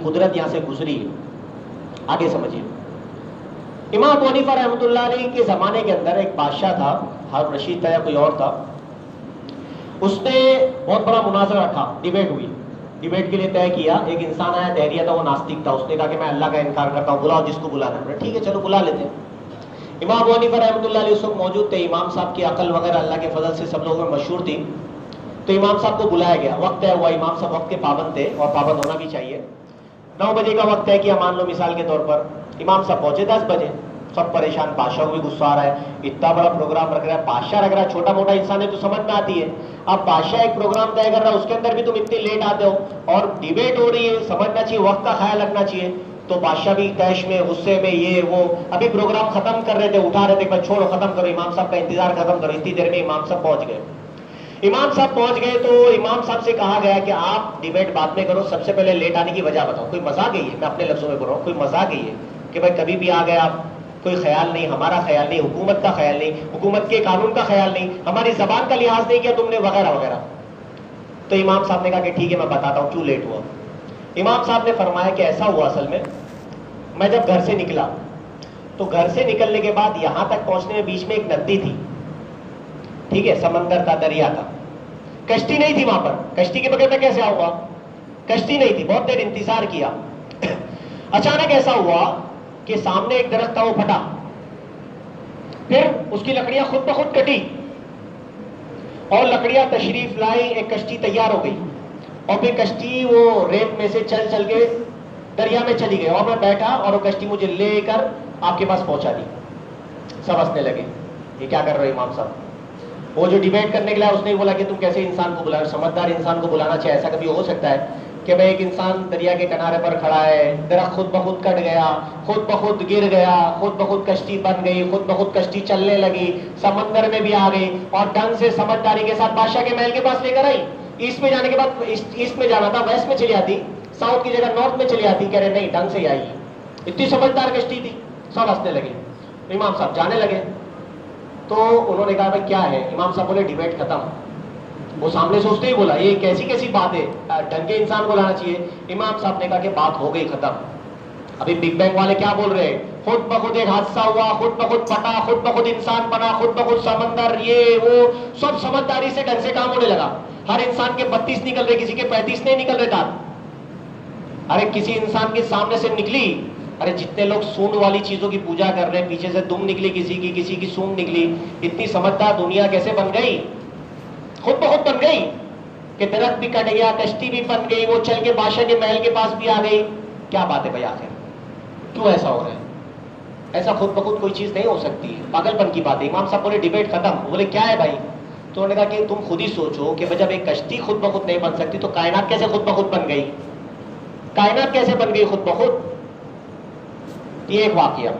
कुदरत यहाँ से गुजरी है। आगे समझिए। इमाम अबू हनीफा रहमतुल्लाह अलैह के ज़माने के अंदर एक बादशाह था, हारून रशीद था या कोई और था। उसने बहुत बड़ा मुनाज़रा रखा, डिबेट हुई। डिबेट के लिए तय किया, एक इंसान आया, दहरिया था, वो नास्तिक था। उसने कहा कि मैं अल्लाह का इनकार करता हूँ, बुलाओ जिसको बुलाना है। ठीक है चलो बुला लेते हैं। इमाम अबू हनीफा रहमतुल्लाह अलैह उस वक्त मौजूद थे। इमाम साहब की अकल वगैरह अल्लाह के फजल से सब लोगों में मशहूर थी। तो इमाम साहब को बुलाया गया, वक्त तय हुआ। इमाम साहब वक्त के पाबंद थे और पाबंद होना भी चाहिए। 9 बजे का वक्त तय किया, मान लो मिसाल के तौर पर। इमाम साहब पहुंचे 10 बजे। सब परेशान, बादशाह को भी गुस्सा आ रहा है, इतना बड़ा प्रोग्राम रख रहा है। बादशाह रख रहा है, छोटा मोटा इंसान है तो समझ में आती है। अब बादशाह एक प्रोग्राम तय कर रहा है, उसके अंदर भी तुम इतनी लेट आते हो और डिबेट हो रही है, समझना चाहिए, वक्त का ख्याल रखना चाहिए। तो बादशाह भी तैश में, गुस्से में, ये वो। अभी प्रोग्राम खत्म कर रहे थे, उठा रहे थे, भाई छोड़ो खत्म करो, इमाम साहब का इंतजार खत्म करो। इतनी देर में इमाम साहब पहुंच गए। इमाम साहब पहुंच गए तो इमाम साहब से कहा गया कि आप डिबेट बाद में करो, सबसे पहले लेट आने की वजह बताओ। कोई मजाक है ये, मैं अपने लफ्जों में बोल रहा हूँ, कोई मजाक है ये कि भाई कभी भी आ गए आप, कोई ख्याल नहीं, हमारा ख्याल नहीं, हुकूमत का ख्याल नहीं, हुकूमत के कानून का ख्याल नहीं, हमारी जबान का लिहाज नहीं किया तुमने, वगैरह वगैरह। तो इमाम साहब ने कहा कि ठीक है मैं बताता हूँ क्यों लेट हुआ। इमाम साहब ने फरमाया कि ऐसा हुआ, असल में मैं जब घर से निकला तो घर से निकलने के बाद यहां तक पहुंचने में बीच में एक नदी थी, ठीक है, समंदर था, दरिया था। कश्ती नहीं थी वहां पर, कश्ती के बगैर मैं कैसे आऊंगा, कश्ती नहीं थी। बहुत देर इंतजार किया। अचानक ऐसा हुआ कि सामने एक दरख्त था, वो फटा, फिर उसकी लकड़ियां खुद ब खुद कटी और लकड़ियां तशरीफ लाई, एक कश्ती तैयार हो गई और फिर कश्ती वो रेत में से चल चल के दरिया में चली गई और मैं बैठा और वो कश्ती मुझे लेकर आपके पास पहुंचा दी। सब हंसने लगे, ये क्या कर रहे हो इमाम साहब। वो जो डिबेट करने के लिए उसने बोला कि तुम कैसे इंसान को बुला, समझदार इंसान को बुलाना चाहिए। ऐसा कभी हो सकता है कि भाई एक इंसान दरिया के किनारे पर खड़ा है, दरख्त खुद ब खुद कट गया, खुद ब खुद गिर गया, खुद ब खुद कश्ती बन गई, खुद ब खुद कश्ती चलने लगी, समंदर में भी आ गई और ढंग से समझदारी के साथ बादशाह के महल के पास लेकर आई। ईस्ट में जाने के बाद, ईस्ट में जाना था, वेस्ट में चली आती, साउथ की जगह नॉर्थ में चली आती। कह रहे नहीं, ढंग से आई, इतनी समझदार कश्ती थी। सब हंसने लगे। इमाम साहब जाने लगे तो उन्होंने कहा भाई क्या है। इमाम साहब बोले डिबेट खत्म। वो सामने से उसने ही बोला ये कैसी कैसी बात है, ढंग के इंसान को लाना चाहिए। इमाम साहब ने कहा कि बात हो गई खत्म। अभी बिग बैंग वाले क्या बोल रहे हैं, खुद ब खुद एक हादसा हुआ, खुद ब खुद फटा, खुद ब खुद इंसान बना, खुद ब खुद समंदर, ये वो, सब समझदारी से ढंग से काम होने लगा। हर इंसान के 32 निकल रहे, किसी के 35 नहीं निकल रहे दांत। अरे किसी इंसान के सामने से निकली, अरे जितने लोग सूंड वाली चीजों की पूजा कर रहे हैं, पीछे से दुम निकली किसी की सूंड निकली। इतनी समझदार दुनिया कैसे बन गई, खुद ब खुद बन गई कि दरख्त भी कट गया, कश्ती भी बन गई, वो चल के बादशाह के महल के पास भी आ गई। क्या बात है भाई, आखिर क्यों ऐसा हो रहा है। ऐसा खुद ब खुद कोई चीज नहीं हो सकती है, पागलपन की बात है। इमाम साहब बोले डिबेट खत्म। बोले क्या है भाई। तो उन्होंने कहा कि तुम खुद ही सोचो कि जब एक कश्ती खुद ब खुद नहीं बन सकती तो कायनात कैसे खुद ब खुद बन गई, कायनात कैसे बन गई खुद ब खुद। ये एक वाकया।